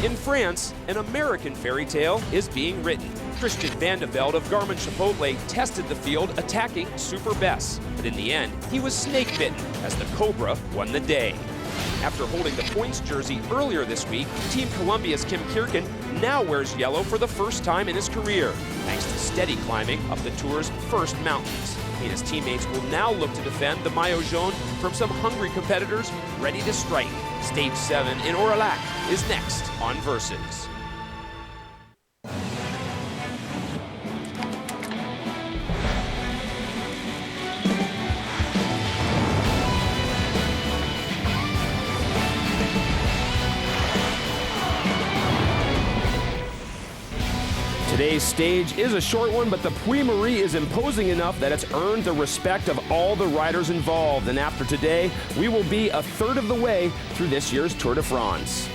In France, an American fairy tale is being written. Christian Vandevelde of Garmin-Chipotle tested the field attacking Super Bess, but in the end, he was snake-bitten as the Cobra won the day. After holding the points jersey earlier this week, Team Columbia's Kim Kierken now wears yellow for the first time in his career, thanks to steady climbing up the Tour's first mountains. He and his teammates will now look to defend the Maillot Jaune from some hungry competitors ready to strike. Stage 7 in Aurillac is next on Versus. Today's stage is a short one, but the Puy-Marie is imposing enough that it's earned the respect of all the riders involved. And after today, we will be a third of the way through this year's Tour de France.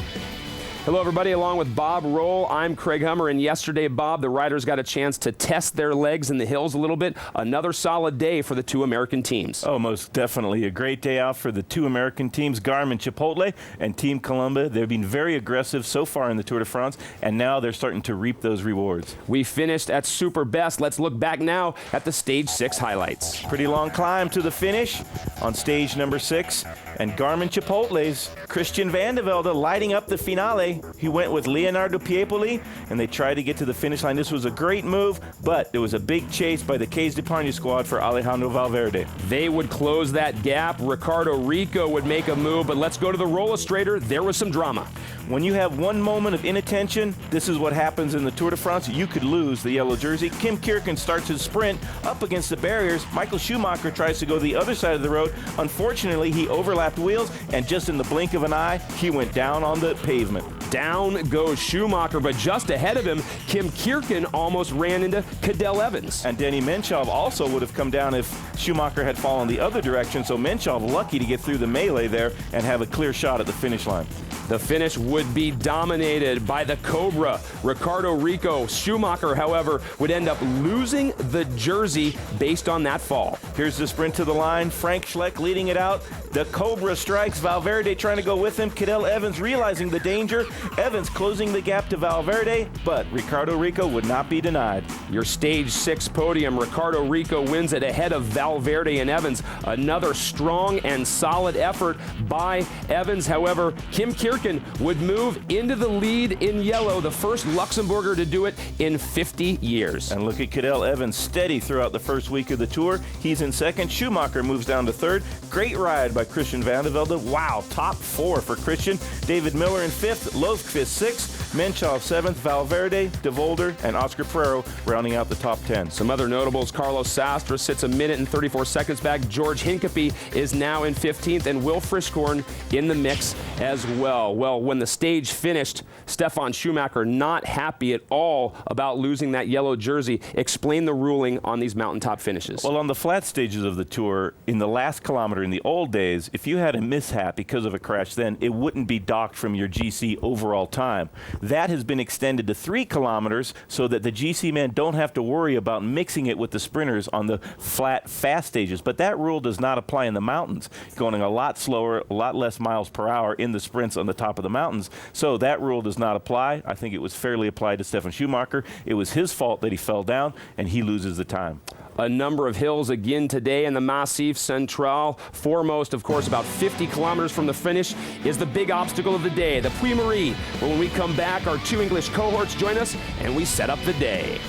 Hello, everybody. Along with Bob Roll, I'm Craig Hummer. And yesterday, Bob, the riders got a chance to test their legs in the hills a little bit. Another solid day for the two American teams. Oh, most definitely. A great day out for the two American teams, Garmin-Chipotle and Team Columbia. They've been very aggressive so far in the Tour de France, and now they're starting to reap those rewards. We finished at Super Best. Let's look back now at the Stage 6 highlights. Pretty long climb to the finish on stage number 6. And Garmin-Chipotle's Christian Vandevelde lighting up the finale. He went with Leonardo Piepoli, and they tried to get to the finish line. This was a great move, but there was a big chase by the Caisse d'Epargne squad for Alejandro Valverde. They would close that gap. Ricardo Rico would make a move, but let's go to the Rollastrator. There was some drama. When you have one moment of inattention, this is what happens in the Tour de France. You could lose the yellow jersey. Kim Kierken starts his sprint up against the barriers. Michael Schumacher tries to go the other side of the road. Unfortunately, he overlapped wheels, and just in the blink of an eye, he went down on the pavement. Down goes Schumacher, but just ahead of him, Kim Kierken almost ran into Cadel Evans. And Denny Menchov also would have come down if Schumacher had fallen the other direction, so Menchov lucky to get through the melee there and have a clear shot at the finish line. The finish would be dominated by the Cobra, Ricardo Rico. Schumacher, however, would end up losing the jersey based on that fall. Here's the sprint to the line. Frank Schleck leading it out. The Cobra strikes. Valverde trying to go with him. Cadel Evans realizing the danger. Evans closing the gap to Valverde, but Ricardo Rico would not be denied. Your stage 6 podium, Ricardo Rico wins it ahead of Valverde and Evans. Another strong and solid effort by Evans. However, Kim Kierken would move into the lead in yellow, the first Luxembourger to do it in 50 years. And look at Cadel Evans, steady throughout the first week of the Tour. He's in second. Schumacher moves down to third. Great ride by Christian Vandevelde. Wow, top 4 for Christian. David Miller in 5th, Lofqvist 6th, Menchov 7th, Valverde, De Volder, and Oscar Pereiro rounding out the top 10. Some other notables, Carlos Sastre sits a minute and 34 seconds back. George Hincapie is now in 15th, and Will Frischkorn in the mix as well. Well, when the stage finished, Stefan Schumacher not happy at all about losing that yellow jersey. Explain the ruling on these mountaintop finishes. Well, on the flat stages of the Tour, in the last kilometer in the old days, if you had a mishap because of a crash then, it wouldn't be docked from your GC overall time. That has been extended to 3 kilometers so that the GC men don't have to worry about mixing it with the sprinters on the flat, fast stages. But that rule does not apply in the mountains, going a lot slower, a lot less miles per hour in the sprints on the top of the mountains. So that rule does not apply. I think it was fairly applied to Stefan Schumacher. It was his fault that he fell down, and he loses the time. A number of hills again today in the Massif Central. Foremost, of course, about 50 kilometers from the finish is the big obstacle of the day, the Puy-Marie. But when we come back, our 2 English cohorts join us, and we set up the day.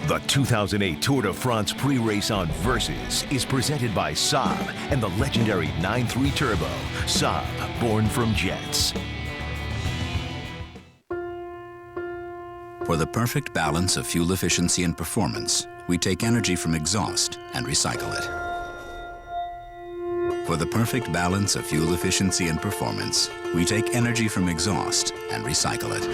The 2008 Tour de France pre-race on Versus is presented by Saab and the legendary 9.3 Turbo. Saab, born from jets. For the perfect balance of fuel efficiency and performance, we take energy from exhaust and recycle it. For the perfect balance of fuel efficiency and performance, we take energy from exhaust and recycle it.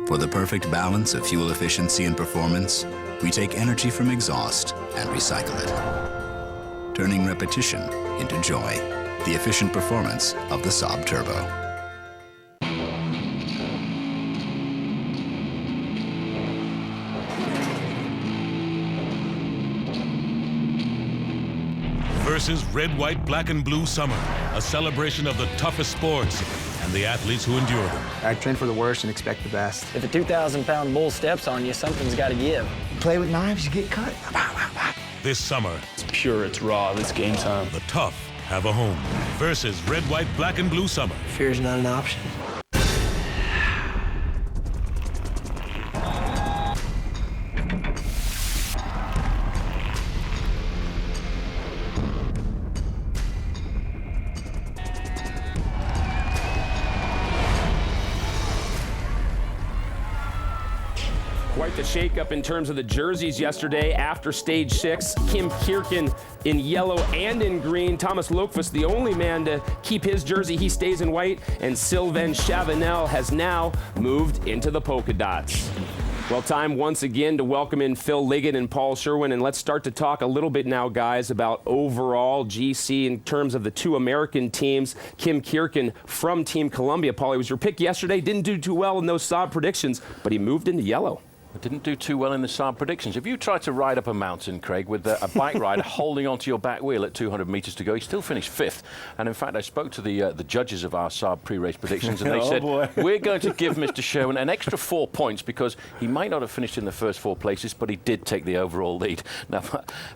For the perfect balance of fuel efficiency and performance, we take energy from exhaust and recycle it. Turning repetition into joy. The efficient performance of the Saab Turbo. versus red, white, black, and blue summer. A celebration of the toughest sports and the athletes who endure them. I train for the worst and expect the best. If a 2,000-pound bull steps on you, something's got to give. Play with knives, you get cut. This summer, it's pure, it's raw, it's game time. the tough have a home. Versus red, white, black, and blue summer. Fear's not an option. Quite the shakeup in terms of the jerseys yesterday after stage 6. Kim Kierken in yellow and in green. Thomas Lokvist, the only man to keep his jersey. He stays in white. And Sylvain Chavanel has now moved into the polka dots. Well, time once again to welcome in Phil Liggett and Paul Sherwen. And let's start to talk a little bit now, guys, about overall GC in terms of the two American teams. Kim Kierken from Team Columbia. Paul, he was your pick yesterday. Didn't do too well in those Saab predictions, but he moved into yellow. I didn't do too well in the Saab predictions. If you try to ride up a mountain, Craig, with a bike ride holding onto your back wheel at 200 meters to go, he still finished 5th. And in fact, I spoke to the judges of our Saab pre-race predictions, and they said, we're going to give Mr. Sherwen an extra 4 points because he might not have finished in the first 4 places, but he did take the overall lead. Now,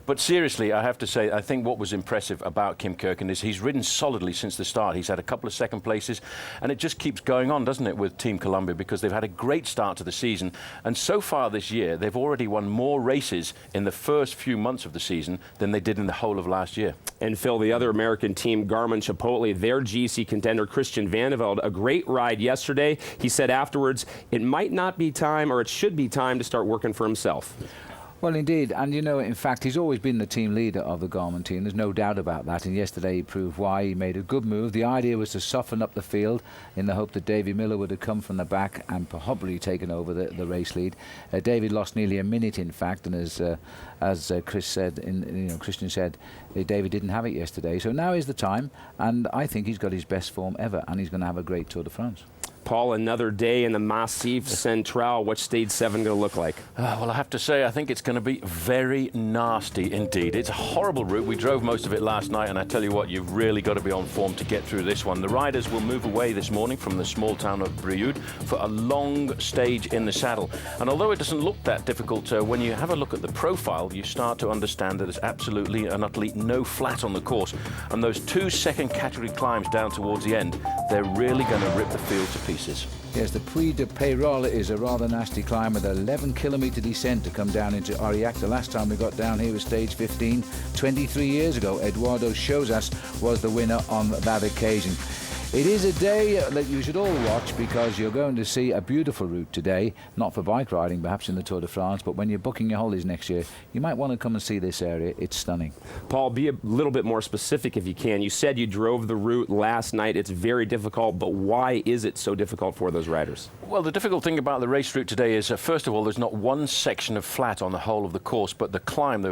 but seriously, I have to say, I think what was impressive about Kim Kierken is he's ridden solidly since the start. He's had a couple of second places, and it just keeps going on, doesn't it, with Team Columbia, because they've had a great start to the season. And so far this year, they've already won more races in the first few months of the season than they did in the whole of last year. And Phil, the other American team, Garmin Chipotle, their GC contender, Christian Vandevelde, a great ride yesterday. He said afterwards, it might not be time, or it should be time to start working for himself. Well, indeed, and you know, in fact, he's always been the team leader of the Garmin team. There's no doubt about that, and yesterday he proved why. He made a good move. The idea was to soften up the field in the hope that Davy Miller would have come from the back and probably taken over the race lead. David lost nearly a minute, in fact, and as Chris said, Christian said, David didn't have it yesterday. So now is the time, and I think he's got his best form ever, and he's going to have a great Tour de France. Paul, another day in the Massif Central. What's stage 7 going to look like? Well, I have to say, I think it's going to be very nasty indeed. It's a horrible route. We drove most of it last night, and I tell you what, you've really got to be on form to get through this one. The riders will move away this morning from the small town of Brioude for a long stage in the saddle. And although it doesn't look that difficult, when you have a look at the profile, you start to understand that there's absolutely and utterly no flat on the course. And those 2 second category climbs down towards the end, they're really going to rip the field to pieces. Yes, the Puy de Peyrolle is a rather nasty climb with an 11-kilometre descent to come down into Aurillac. The last time we got down here was stage 15, 23 years ago. Eduardo Chozas was the winner on that occasion. It is a day that you should all watch because you're going to see a beautiful route today, not for bike riding perhaps in the Tour de France, but when you're booking your holidays next year, you might want to come and see this area. It's stunning. Paul, be a little bit more specific if you can. You said you drove the route last night. It's very difficult, but why is it so difficult for those riders? Well, the difficult thing about the race route today is, first of all, there's not one section of flat on the whole of the course, but the climb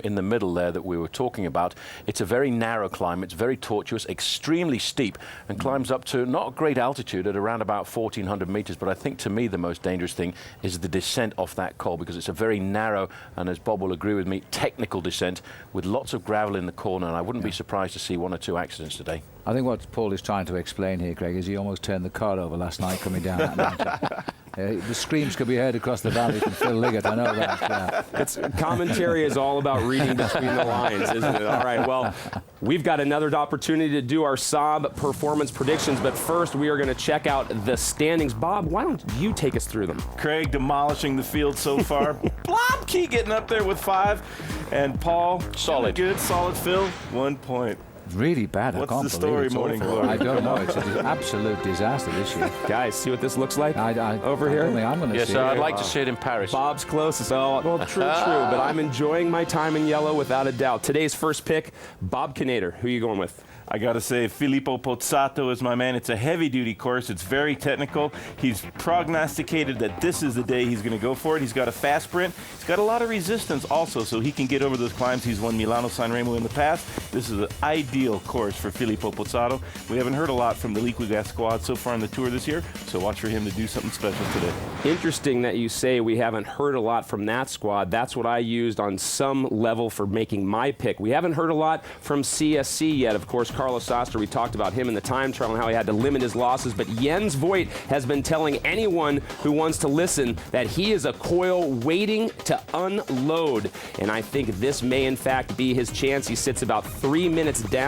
in the middle there that we were talking about, it's a very narrow climb. It's very tortuous, extremely steep, and climbs up to not a great altitude at around about 1,400 meters, but I think to me the most dangerous thing is the descent off that col, because it's a very narrow, and as Bob will agree with me, technical descent with lots of gravel in the corner, and I wouldn't be surprised to see 1 or 2 accidents today. I think what Paul is trying to explain here, Craig, is he almost turned the car over last night coming down that mountain. The screams could be heard across the valley from Phil Liggett, I know that. Yeah. Commentary is all about reading between the lines, isn't it? All right, well, we've got another opportunity to do our Saab performance predictions, but first we are going to check out the standings. Bob, why don't you take us through them? Craig demolishing the field so far. Blobkey getting up there with 5. And Paul, solid. Good, solid. Phil, 1 point. Really bad. What's I can't the story, believe Morning awful. Glory? I don't know. It's an absolute disaster this year. Guys, see what this looks like over here? I'm going to yes, see I'd like to see it in Paris. Bob's closest. Oh, well, true, but I'm enjoying my time in yellow without a doubt. Today's first pick, Bob Knater. Who are you going with? I got to say, Filippo Pozzato is my man. It's a heavy-duty course. It's very technical. He's prognosticated that this is the day he's going to go for it. He's got a fast sprint. He's got a lot of resistance also, so he can get over those climbs. He's won Milano San Remo in the past. This is an ideal ideal course for Filippo Pozzato. We haven't heard a lot from the Liquigas squad so far on the tour this year, so watch for him to do something special today. Interesting that you say we haven't heard a lot from that squad. That's what I used on some level for making my pick. We haven't heard a lot from CSC yet. Of course, Carlos Oster, we talked about him in the time trial and how he had to limit his losses, but Jens Voigt has been telling anyone who wants to listen that he is a coil waiting to unload, and I think this may in fact be his chance. He sits about 3 minutes down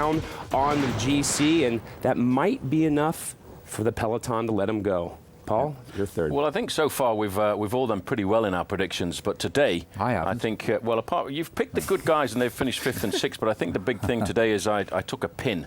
on the GC, and that might be enough for the peloton to let him go. Paul, you're third. Well, I think so far we've all done pretty well in our predictions, but today I think you've picked the good guys and they've finished 5th and 6th, but I think the big thing today is I took a pin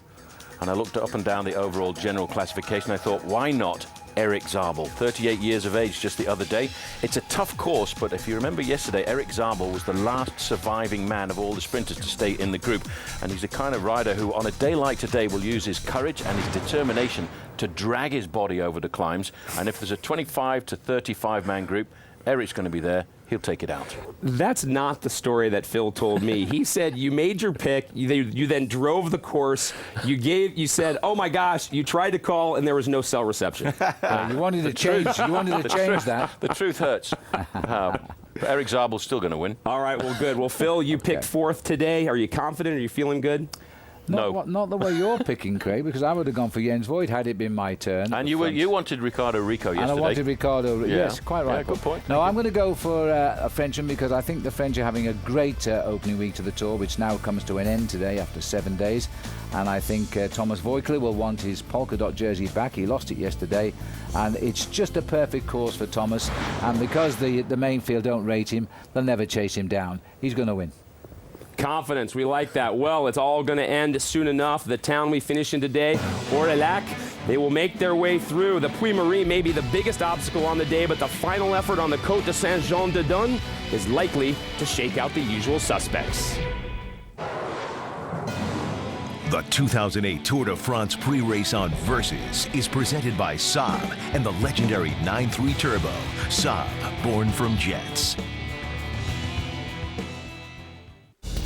and I looked up and down the overall general classification. I thought, why not Erik Zabel, 38 years of age just the other day. It's a tough course, but if you remember yesterday, Erik Zabel was the last surviving man of all the sprinters to stay in the group, and he's the kind of rider who on a day like today will use his courage and his determination to drag his body over the climbs, and if there's a 25 to 35 man group, Eric's going to be there. He'll take it out. That's not the story that Phil told me. He said you made your pick, you then drove the course, you said, oh my gosh, you tried to call and there was no cell reception. You wanted to change that. The truth hurts. Erik Zabel's still going to win. All right, well, good. Well, Phil, you picked 4th today. Are you confident? Are you feeling good? Not the way you're picking, Craig, because I would have gone for Jens Voigt had it been my turn. And you wanted Ricardo Rico yesterday. And I wanted Ricardo. Yeah. Yes, quite right. Yeah, good point. No, I'm going to go for a Frenchman because I think the French are having a great opening week to the Tour, which now comes to an end today after 7 days. And I think Thomas Voigtler will want his polka dot jersey back. He lost it yesterday, and it's just a perfect course for Thomas. And because the main field don't rate him, they'll never chase him down. He's going to win. Confidence, we like that. Well, it's all going to end soon enough. The town we finish in today, Aurillac, they will make their way through. The Puy-Marie may be the biggest obstacle on the day, but the final effort on the Côte de Saint-Jean-de-Dun is likely to shake out the usual suspects. The 2008 Tour de France pre-race on Versus is presented by Saab and the legendary 9.3 Turbo. Saab, born from jets.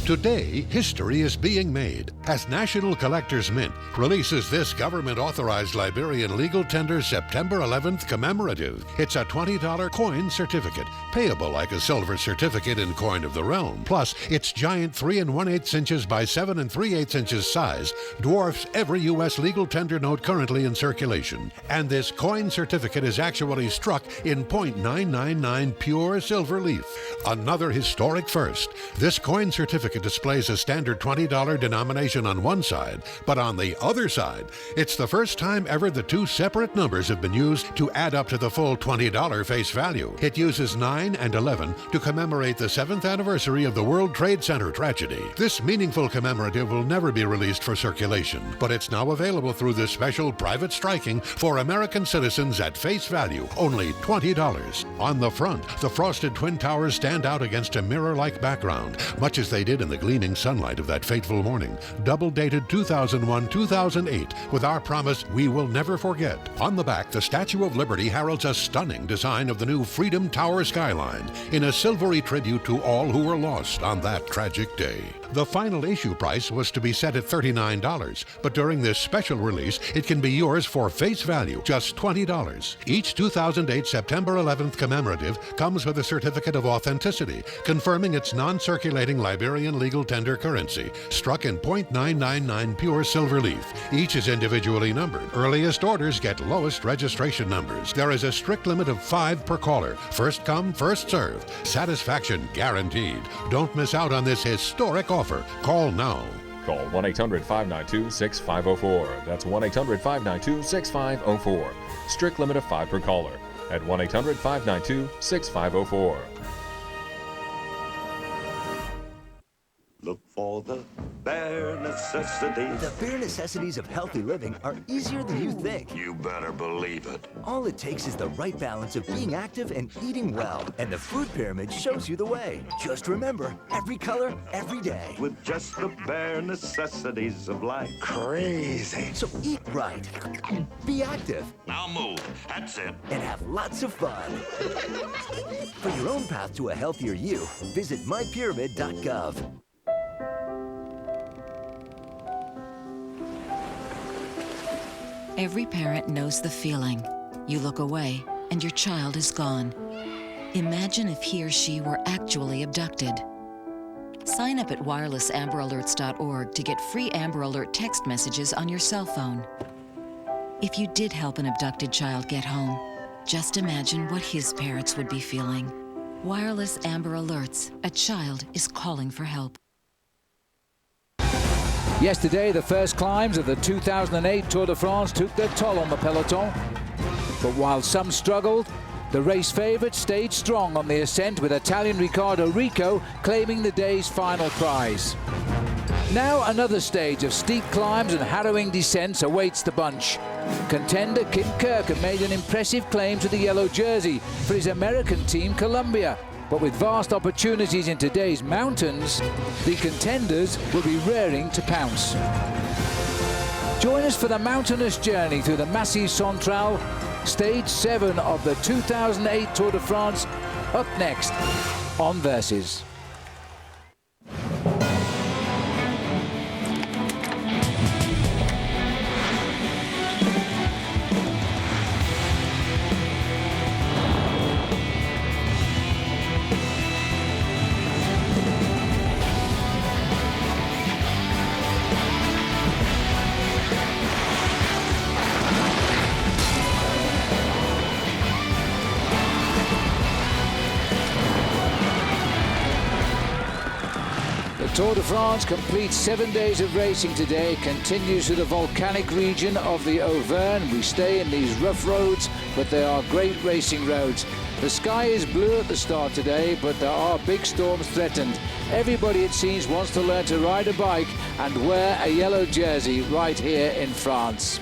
Today, history is being made as National Collectors Mint releases this government-authorized Liberian legal tender September 11th commemorative. It's a $20 coin certificate, payable like a silver certificate in coin of the realm. Plus, its giant 3 1/8 inches by 7 3/8 inches size dwarfs every U.S. legal tender note currently in circulation. And this coin certificate is actually struck in .999 pure silver leaf. Another historic first. This coin certificate displays a standard $20 denomination on one side, but on the other side, it's the first time ever the two separate numbers have been used to add up to the full $20 face value. It uses 9 and 11 to commemorate the 7th anniversary of the World Trade Center tragedy. This meaningful commemorative will never be released for circulation, but it's now available through this special private striking for American citizens at face value, only $20. On the front, the frosted Twin Towers stand out against a mirror-like background, much as they did in the gleaming sunlight of that fateful morning. Double dated 2001-2008 with our promise we will never forget. On the back, the Statue of Liberty heralds a stunning design of the new Freedom Tower skyline in a silvery tribute to all who were lost on that tragic day. The final issue price was to be set at $39, but during this special release, it can be yours for face value, just $20. Each 2008 September 11th commemorative comes with a certificate of authenticity, confirming its non-circulating Liberian legal tender currency, struck in .999 pure silver leaf. Each is individually numbered. Earliest orders get lowest registration numbers. There is a strict limit of 5 per caller. First come, first served. Satisfaction guaranteed. Don't miss out on this historic offer. Call now. Call 1-800-592-6504. That's 1-800-592-6504. Strict limit of 5 per caller at 1-800-592-6504. Look for the bare necessities. The bare necessities of healthy living are easier than you think. You better believe it. All it takes is the right balance of being active and eating well. And the food pyramid shows you the way. Just remember, every color, every day. With just the bare necessities of life. Crazy. So eat right. Be active. Now move. That's it. And have lots of fun. For your own path to a healthier you, visit mypyramid.gov. Every parent knows the feeling. You look away, and your child is gone. Imagine if he or she were actually abducted. Sign up at wirelessamberAlerts.org to get free Amber Alert text messages on your cell phone. If you did help an abducted child get home, just imagine what his parents would be feeling. Wireless Amber Alerts. A child is calling for help. Yesterday, the first climbs of the 2008 Tour de France took their toll on the peloton. But while some struggled, the race favourite stayed strong on the ascent, with Italian Riccardo Rico claiming the day's final prize. Now another stage of steep climbs and harrowing descents awaits the bunch. Contender Kim Kirken made an impressive claim to the yellow jersey for his American team Columbia. But with vast opportunities in today's mountains, the contenders will be raring to pounce. Join us for the mountainous journey through the Massif Central, Stage 7 of the 2008 Tour de France, up next on Versus. Tour de France completes 7 days of racing today. It continues to the volcanic region of the Auvergne. We stay in these rough roads, but they are great racing roads. The sky is blue at the start today, but there are big storms threatened. Everybody, it seems, wants to learn to ride a bike and wear a yellow jersey right here in France.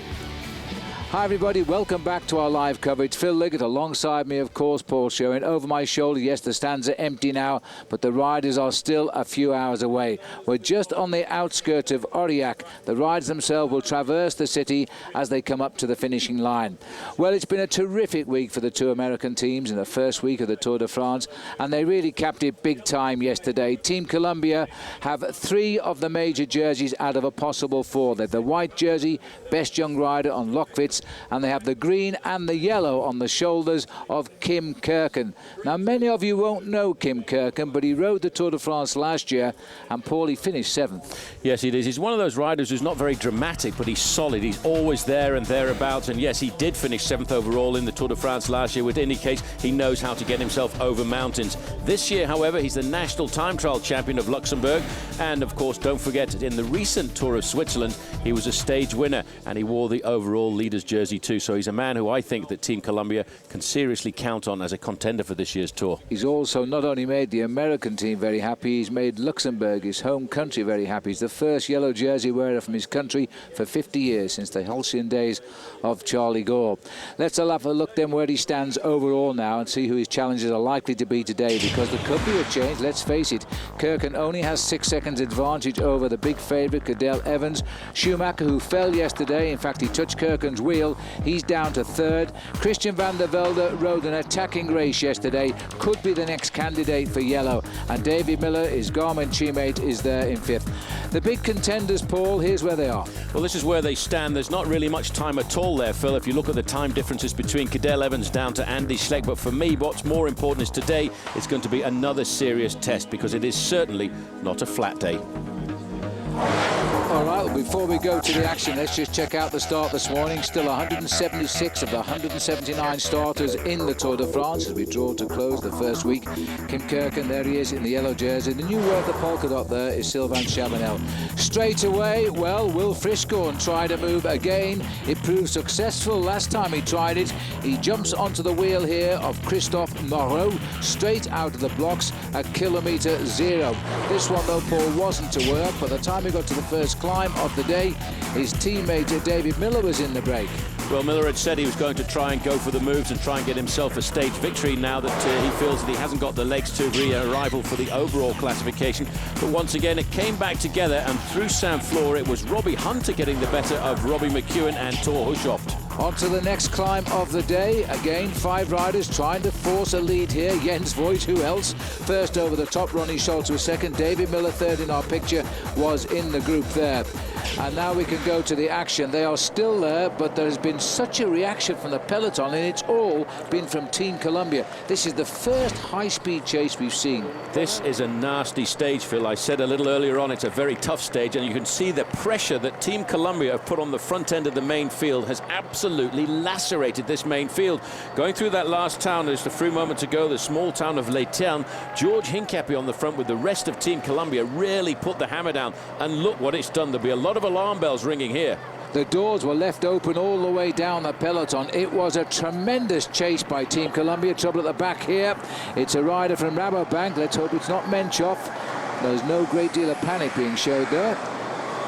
Hi everybody, welcome back to our live coverage. Phil Liggett alongside me, of course, Paul Sherwen. Over my shoulder, yes, the stands are empty now, but the riders are still a few hours away. We're just on the outskirts of Aurillac. The riders themselves will traverse the city as they come up to the finishing line. Well, it's been a terrific week for the two American teams in the first week of the Tour de France, and they really capped it big time yesterday. Team Columbia have 3 of the major jerseys out of a possible 4. They've the white jersey, best young rider on Lockfitz, and they have the green and the yellow on the shoulders of Kim Kirken. Now, many of you won't know Kim Kirken, but he rode the Tour de France last year, and Paul, he finished 7th. Yes, he is. He's one of those riders who's not very dramatic, but he's solid. He's always there and thereabouts, and yes, he did finish 7th overall in the Tour de France last year, which indicates he knows how to get himself over mountains. This year, however, he's the national time trial champion of Luxembourg, and of course, don't forget, in the recent Tour of Switzerland, he was a stage winner, and he wore the overall leader's jersey too. So he's a man who I think that Team Columbia can seriously count on as a contender for this year's Tour. He's also not only made the American team very happy, he's made Luxembourg, his home country, very happy. He's the first yellow jersey wearer from his country for 50 years, since the halcyon days of Charlie Gore. Let's have a look then where he stands overall now and see who his challenges are likely to be today, because there could be a change. Let's face it, Kirken only has 6 seconds advantage over the big favourite Cadel Evans. Schumacher, who fell yesterday, in fact he touched Kirken's wheel, he's down to 3rd. Christian van der Velde rode an attacking race yesterday, could be the next candidate for yellow, and David Miller, his Garmin teammate, is there in 5th. The big contenders, Paul, here's where they are. Well, this is where they stand. There's not really much time at all there, Phil, if you look at the time differences between Cadel Evans down to Andy Schleck. But for me, what's more important is today it's going to be another serious test, because it is certainly not a flat day. All right, well, before we go to the action, let's just check out the start this morning. Still 176 of the 179 starters in the Tour de France as we draw to close the first week. Kim Kirken, there he is in the yellow jersey. The new word, the polka dot there, is Sylvain Chabanel. Straight away, well, Will Frischkorn tried a move again. It proved successful last time he tried it. He jumps onto the wheel here of Christophe Moreau, straight out of the blocks at kilometre 0. This one, though, Paul, wasn't to work. By the time he got to the first climb of the day, his teammate David Miller was in the break. Well, Miller had said he was going to try and go for the moves and try and get himself a stage victory now that he feels that he hasn't got the legs to be a rival for the overall classification. But once again, it came back together, and through Saint-Flour, it was Robbie Hunter getting the better of Robbie McEwen and Thor Hushovd. On to the next climb of the day. Again, 5 riders trying to force a lead here. Jens Voigt, who else? First over the top, Ronnie Schultz was second. David Miller, third in our picture, was in the group there. And now we can go to the action. They are still there, but there has been such a reaction from the peloton, and it's all been from Team Colombia. This is the first high-speed chase we've seen. This is a nasty stage, Phil. I said a little earlier on, it's a very tough stage, and you can see the pressure that Team Colombia have put on the front end of the main field has absolutely lacerated this main field. Going through that last town just a few moments ago, the small town of Leitern, George Hincapie on the front with the rest of Team Colombia really put the hammer down, and look what it's done. There'll be a lot of alarm bells ringing here. The doors were left open all the way down the peloton. It was a tremendous chase by Team Colombia. Trouble at the back here. It's a rider from Rabobank. Let's hope it's not Menchov. There's no great deal of panic being showed there.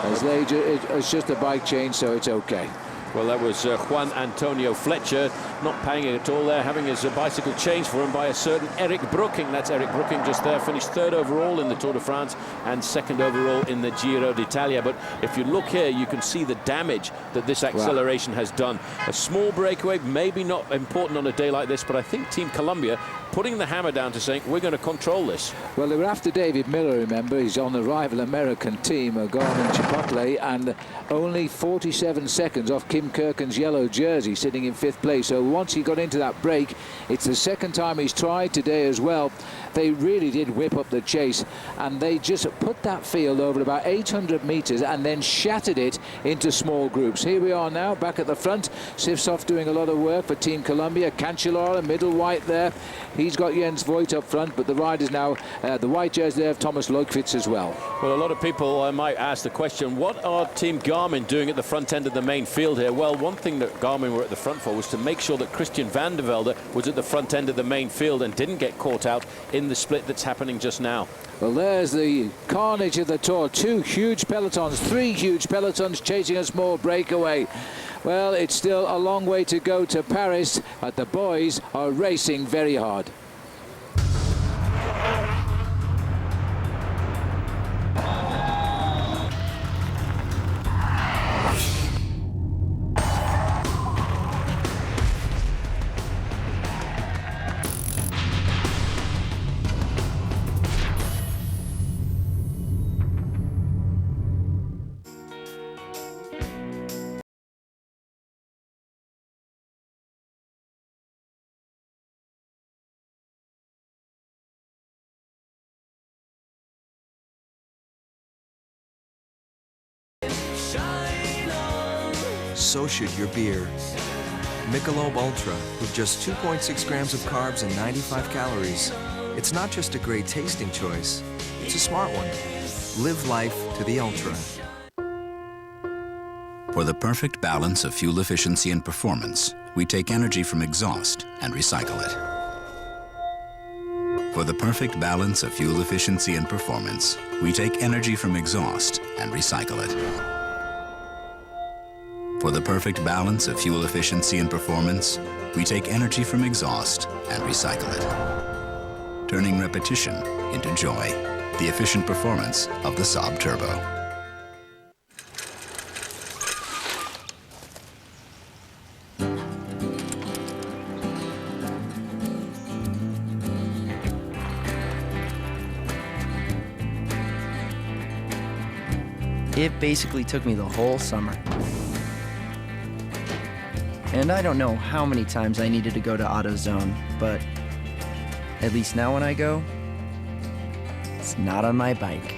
It's just a bike change, so it's okay. Well, that was Juan Antonio Fletcher, not paying it at all there, having his bicycle changed for him by a certain Eric Brooking. That's Eric Brooking just there, finished 3rd overall in the Tour de France and 2nd overall in the Giro d'Italia. But if you look here, you can see the damage that this acceleration has done. A small breakaway, maybe not important on a day like this, but I think Team Colombia putting the hammer down to saying, we're going to control this. Well, they were after David Miller, remember. He's on the rival American team, Garmin Chipotle, and only 47 seconds off Kim Kirken's yellow jersey, sitting in 5th place. So once he got into that break, it's the second time he's tried today as well. They really did whip up the chase, and they just put that field over about 800 meters and then shattered it into small groups. Here we are now, back at the front. Sivsov doing a lot of work for Team Colombia. Cancellara, middle white there. He's got Jens Voigt up front, but the riders now, the white jersey there of Thomas Leukvitz as well. Well, a lot of people might ask the question, what are Team Garmin doing at the front end of the main field here? Well, one thing that Garmin were at the front for was to make sure that Christian van der Velde was at the front end of the main field and didn't get caught out in the split that's happening just now. Well, there's the carnage of the Tour. 2 huge pelotons, 3 huge pelotons chasing a small breakaway. Well, it's still a long way to go to Paris, but the boys are racing very hard. So should your beer. Michelob Ultra, with just 2.6 grams of carbs and 95 calories. It's not just a great tasting choice, it's a smart one. Live life to the ultra. For the perfect balance of fuel efficiency and performance, we take energy from exhaust and recycle it. For the perfect balance of fuel efficiency and performance, we take energy from exhaust and recycle it. For the perfect balance of fuel efficiency and performance, we take energy from exhaust and recycle it, turning repetition into joy, the efficient performance of the Saab Turbo. It basically took me the whole summer. And I don't know how many times I needed to go to AutoZone, but at least now when I go, it's not on my bike.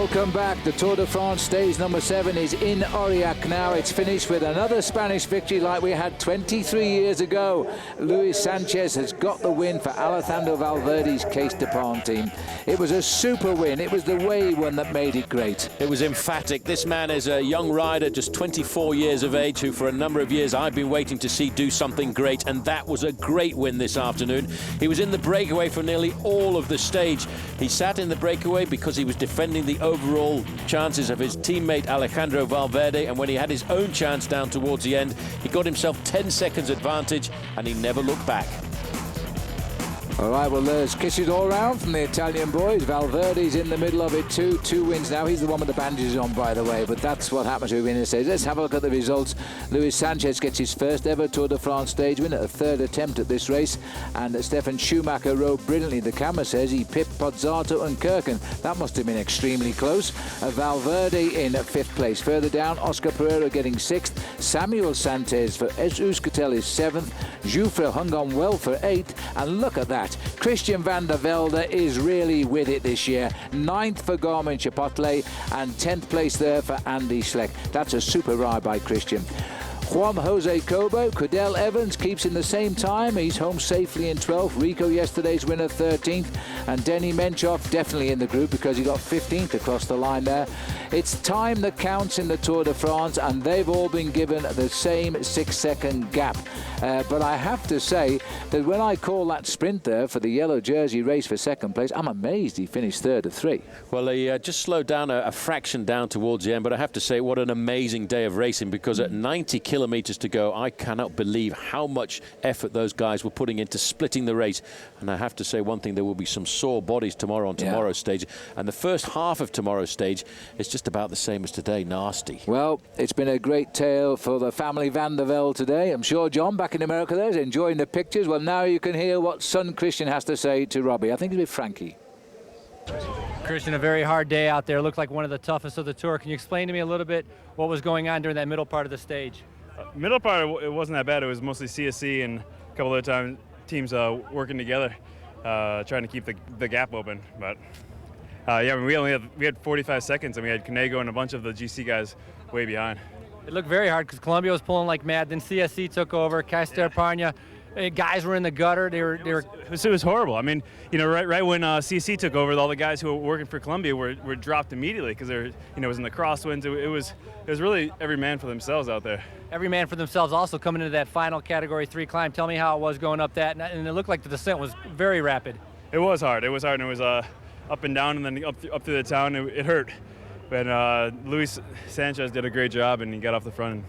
Welcome back. The Tour de France stage number 7 is in Aurillac now. It's finished with another Spanish victory like we had 23 years ago. Luis Sanchez has got the win for Alejandro Valverde's Case Depart team. It was a super win. It was the way he won that made it great. It was emphatic. This man is a young rider, just 24 years of age, who for a number of years I've been waiting to see do something great, and that was a great win this afternoon. He was in the breakaway for nearly all of the stage. He sat in the breakaway because he was defending the overall chances of his teammate Alejandro Valverde, and when he had his own chance down towards the end, he got himself 10 seconds advantage and he never looked back. All right, well, there's kisses all round from the Italian boys. Valverde's in the middle of it too. 2 wins now. He's the one with the bandages on, by the way, but that's what happens to win a stage. Let's have a look at the results. Luis Sanchez gets his first ever Tour de France stage win, a 3rd attempt at this race, and Stefan Schumacher rode brilliantly. The camera says he pipped Pozzato and Kirken. That must have been extremely close. Valverde in 5th place. Further down, Oscar Pereira getting 6th. Samuel Santos for Euskaltel is 7th. Joufre hung on well for 8th, and look at that. Christian van der Velde is really with it this year. 9th for Garmin Chipotle and 10th place there for Andy Schleck. That's a super ride by Christian. Juan Jose Cobo, Cadel Evans keeps in the same time. He's home safely in 12th. Rico, yesterday's winner, 13th. And Denny Menchov definitely in the group because he got 15th across the line there. It's time that counts in the Tour de France, and they've all been given the same 6-second gap. But I have to say that when I call that sprint there for the yellow jersey race for 2nd place, I'm amazed he finished 3rd of 3. Well, he just slowed down a fraction down towards the end, but I have to say what an amazing day of racing, because at 90 kilometers to go, I cannot believe how much effort those guys were putting into splitting the race. And I have to say one thing, there will be some sore bodies tomorrow on tomorrow's stage, and the first half of tomorrow's stage is just about the same as today. Nasty. Well, it's been a great tale for the family Van der Velde today. I'm sure John back in America there is enjoying the pictures. Well, now you can hear what son Christian has to say to Robbie. I think it's with Frankie. Christian, a very hard day out there. Looked like one of the toughest of the tour. Can you explain to me a little bit what was going on during that middle part of the stage? Middle part, it wasn't that bad. It was mostly CSC and a couple of teams working together, trying to keep the gap open. But yeah, we had 45 seconds, and we had Cunego and a bunch of the GC guys way behind. It looked very hard because Colombia was pulling like mad. Then CSC took over. Caster Parnia, guys were in the gutter. It was horrible. I mean, you know, right when CSC took over, all the guys who were working for Colombia were dropped immediately because they're, you know, it was in the crosswinds. It was really every man for themselves out there. Every man for themselves. Also coming into that final Category 3 climb. Tell me how it was going up that, and it looked like the descent was very rapid. It was hard. It was hard, and it was up and down, and then up through the town. It hurt. But Luis Sanchez did a great job, and he got off the front. And,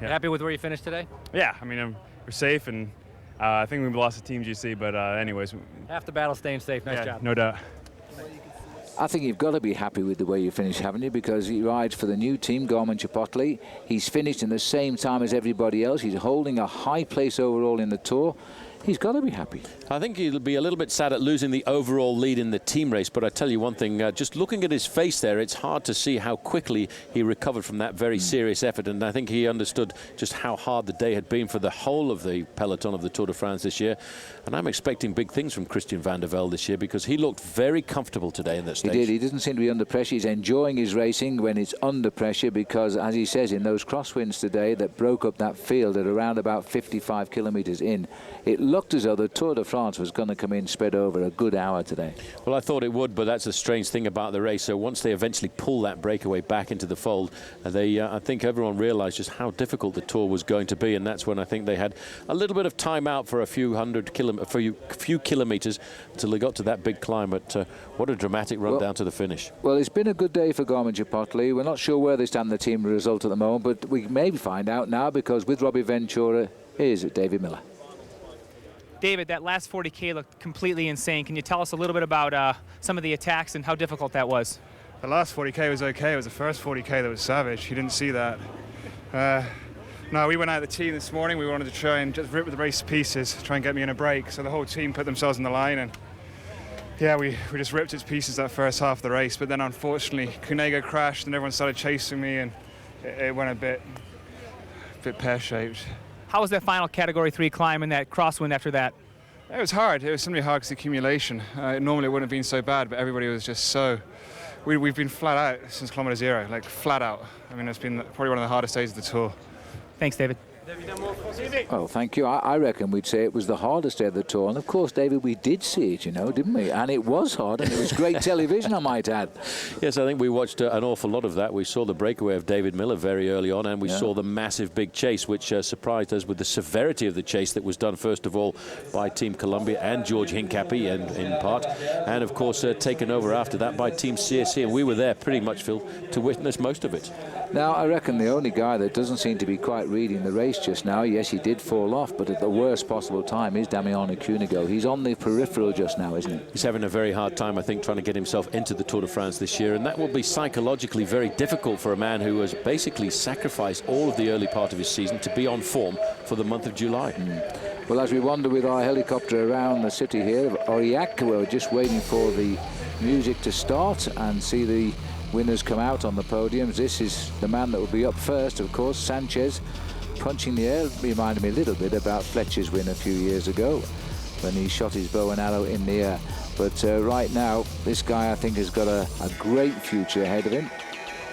yeah. Happy with where you finished today? Yeah, I mean, we're safe, and I think we lost to Team GC, but anyways. Half the battle staying safe. Nice job. No doubt. I think you've got to be happy with the way you finished, haven't you? Because he rides for the new team, Garmin Chipotle. He's finished in the same time as everybody else. He's holding a high place overall in the Tour. He's got to be happy. I think he'll be a little bit sad at losing the overall lead in the team race, but I tell you one thing, just looking at his face there, it's hard to see how quickly he recovered from that very serious effort, and I think he understood just how hard the day had been for the whole of the peloton of the Tour de France this year, and I'm expecting big things from Christian van der Velde this year because he looked very comfortable today in that stage. He did. He doesn't seem to be under pressure. He's enjoying his racing when it's under pressure because, as he says, in those crosswinds today that broke up that field at around about 55 kilometres in, it looked as though the Tour de France was going to come in spread over a good hour today. Well, I thought it would, but that's the strange thing about the race. So once they eventually pull that breakaway back into the fold, I think everyone realised just how difficult the Tour was going to be, and that's when I think they had a little bit of time out for a few kilometres until they got to that big climb. But what a dramatic run down to the finish. Well, it's been a good day for Garmin Chipotle. We're not sure where they stand in the team result at the moment, but we may find out now because with Robbie Ventura, here's David Miller. David, that last 40K looked completely insane. Can you tell us a little bit about some of the attacks and how difficult that was? The last 40K was okay. It was the first 40K that was savage. You didn't see that. No, we went out the team this morning. We wanted to try and just rip the race to pieces, try and get me in a break. So the whole team put themselves in the line, and yeah, we just ripped it to pieces that first half of the race. But then unfortunately, Cunego crashed and everyone started chasing me, and it went a bit pear-shaped. How was that final Category 3 climb and that crosswind after that? It was hard. It was simply hard because accumulation. Normally it wouldn't have been so bad, but everybody was just so we've been flat out since kilometre 0, like flat out. I mean, it's been probably one of the hardest days of the Tour. Thanks, David. Well, thank you. I reckon we'd say it was the hardest day of the Tour. And, of course, David, we did see it, you know, didn't we? And it was hard, and it was great television, I might add. Yes, I think we watched an awful lot of that. We saw the breakaway of David Miller very early on, and we saw the massive big chase, which surprised us with the severity of the chase that was done, first of all, by Team Columbia and George Hincapie in part, and, of course, taken over after that by Team CSC. And we were there pretty much, Phil, to witness most of it. Now, I reckon the only guy that doesn't seem to be quite reading the race just now, yes, he did fall off, but at the worst possible time, is Damiano Cunego. He's on the peripheral just now, isn't he? He's having a very hard time, I think, trying to get himself into the Tour de France this year, and that will be psychologically very difficult for a man who has basically sacrificed all of the early part of his season to be on form for the month of July. Well, as we wander with our helicopter around the city here of Aurillac, we're just waiting for the music to start and see the winners come out on the podiums. This is the man that will be up first, of course, Sanchez, punching the air. Reminded me a little bit about Fletcher's win a few years ago when he shot his bow and arrow in the air. But right now, this guy, I think, has got a great future ahead of him.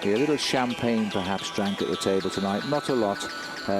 A little champagne perhaps drank at the table tonight, not a lot,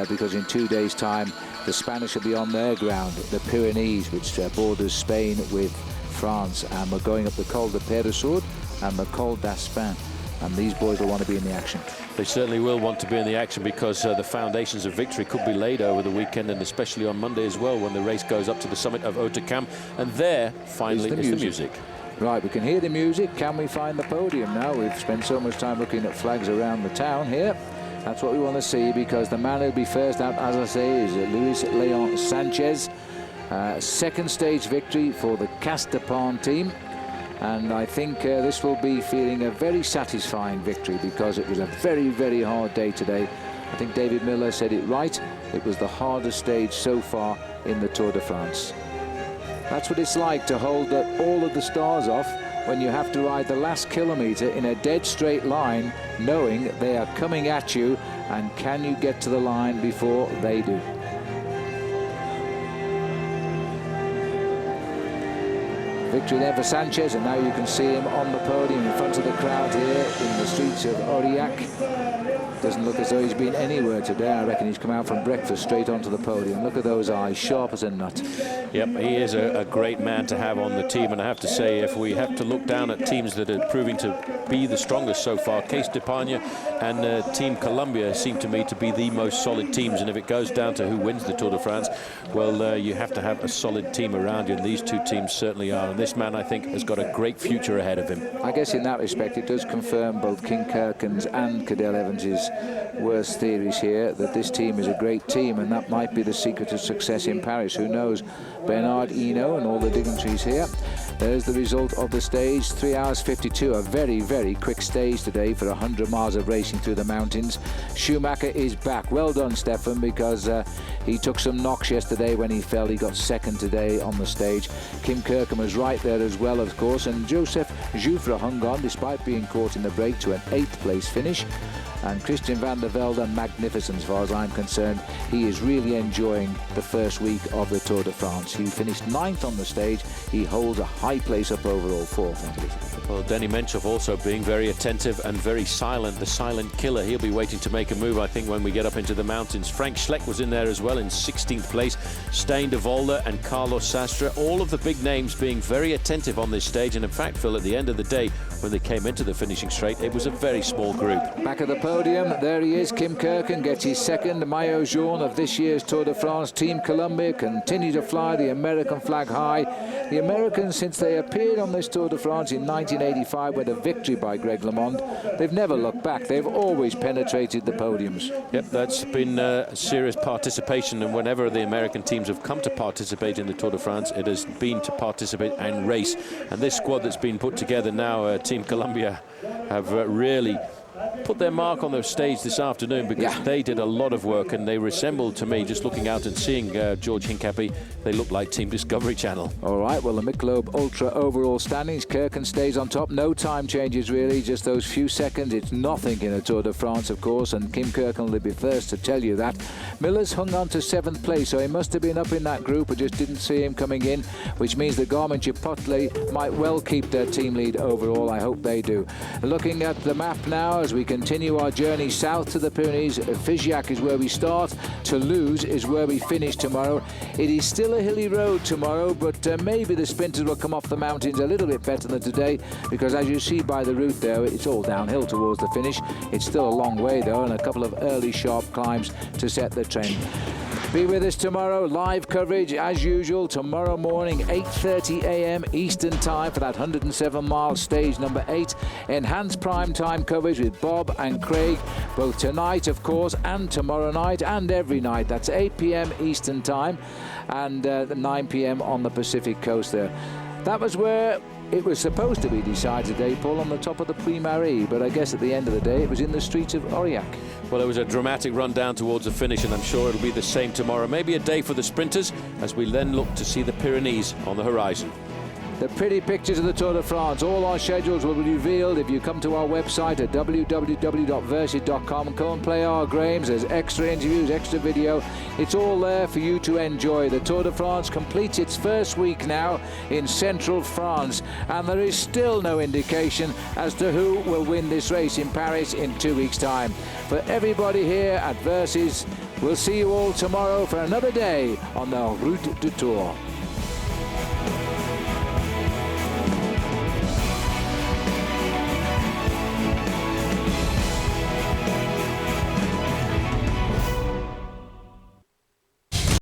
because in 2 days' time, the Spanish will be on their ground, the Pyrenees, which borders Spain with France, and we're going up the Col de Peyresourde and the Col d'Aspin, and these boys will want to be in the action. They certainly will want to be in the action, because the foundations of victory could be laid over the weekend, and especially on Monday as well, when the race goes up to the summit of Haut-de-Cam, and there finally is the music. Right, we can hear the music. Can we find the podium now? We've spent so much time looking at flags around the town here. That's what we want to see, because the man who'll be first out, as I say, is Luis Leon Sanchez. Second stage victory for the Castepin team. And I think this will be feeling a very satisfying victory, because it was a very, very hard day today. I think David Miller said it right. It was the hardest stage so far in the Tour de France. That's what it's like to hold all of the stars off when you have to ride the last kilometre in a dead straight line, knowing they are coming at you, and can you get to the line before they do? Victory there for Sanchez, and now you can see him on the podium in front of the crowd here in the streets of Aurillac. Doesn't look as though he's been anywhere today. I reckon he's come out from breakfast straight onto the podium. Look at those eyes, sharp as a nut. Yep, he is a great man to have on the team, and I have to say, if we have to look down at teams that are proving to be the strongest so far, Case d'Epargne and Team Columbia seem to me to be the most solid teams, and if it goes down to who wins the Tour de France, well, you have to have a solid team around you, and these two teams certainly are, and this man, I think, has got a great future ahead of him. I guess in that respect, it does confirm both King Kirken's and Cadel Evans's worst theories here, that this team is a great team, and that might be the secret of success in Paris. Who knows? Bernard Hinault and all the dignitaries here. There's the result of the stage, 3 hours 52, a very, very quick stage today for 100 miles of racing through the mountains. Schumacher is back. Well done, Stefan, because he took some knocks yesterday when he fell. He got second today on the stage. Kim Kirken was right there as well, of course, and Joseph Joufre hung on despite being caught in the break to an 8th place finish. And Christian van der Velde, magnificent as far as I'm concerned. He is really enjoying the first week of the Tour de France. He finished 9th on the stage. He holds a high place up overall, 4th, I believe. Well, Denny Menchov also being very attentive and very silent, the silent killer. He'll be waiting to make a move, I think, when we get up into the mountains. Frank Schleck was in there as well in 16th place. Stijn de Volder and Carlos Sastre, all of the big names being very attentive on this stage. And in fact, Phil, at the end of the day, when they came into the finishing straight, it was a very small group. Back at the podium, there he is. Kim Kirken gets his second maillot jaune of this year's Tour de France. Team Columbia continue to fly the American flag high. The Americans, since they appeared on this Tour de France in 1985 with a victory by Greg LeMond, they've never looked back. They've always penetrated the podiums. Yep, that's been serious participation, and whenever the American teams have come to participate in the Tour de France, it has been to participate and race. And this squad that's been put together now, Team Columbia, have really put their mark on the stage this afternoon, because they did a lot of work, and they resembled, to me, just looking out and seeing George Hincapie, they look like Team Discovery Channel. All right, well, the Michelob Ultra overall standings, Kirken stays on top. No time changes, really, just those few seconds. It's nothing in a Tour de France, of course, and Kim Kirken will be first to tell you that. Miller's hung on to 7th place, so he must have been up in that group. I just didn't see him coming in, which means that Garmin Chipotle might well keep their team lead overall. I hope they do. Looking at the map now as we continue our journey south to the Pyrenees, Figeac is where we start. Toulouse is where we finish tomorrow. It is still a hilly road tomorrow, but maybe the sprinters will come off the mountains a little bit better than today, because as you see by the route there, it's all downhill towards the finish. It's still a long way though, and a couple of early sharp climbs to set the trend. Be with us tomorrow, live coverage as usual, tomorrow morning 8:30 a.m. Eastern Time for that 107-mile stage number 8. Enhanced prime time coverage with Bob and Craig, both tonight, of course, and tomorrow night, and every night. That's 8 p.m. Eastern Time and 9 p.m. on the Pacific coast there. That was where it was supposed to be decided today, Paul, on the top of the Puy-Marie, but I guess at the end of the day it was in the streets of Aurillac. Well, it was a dramatic run down towards the finish, and I'm sure it'll be the same tomorrow. Maybe a day for the sprinters as we then look to see the Pyrenees on the horizon. The pretty pictures of the Tour de France. All our schedules will be revealed if you come to our website at www.versid.com. Come and play our games. There's extra interviews, extra video. It's all there for you to enjoy. The Tour de France completes its first week now in central France, and there is still no indication as to who will win this race in Paris in 2 weeks' time. For everybody here at Versid, we'll see you all tomorrow for another day on the Route du Tour.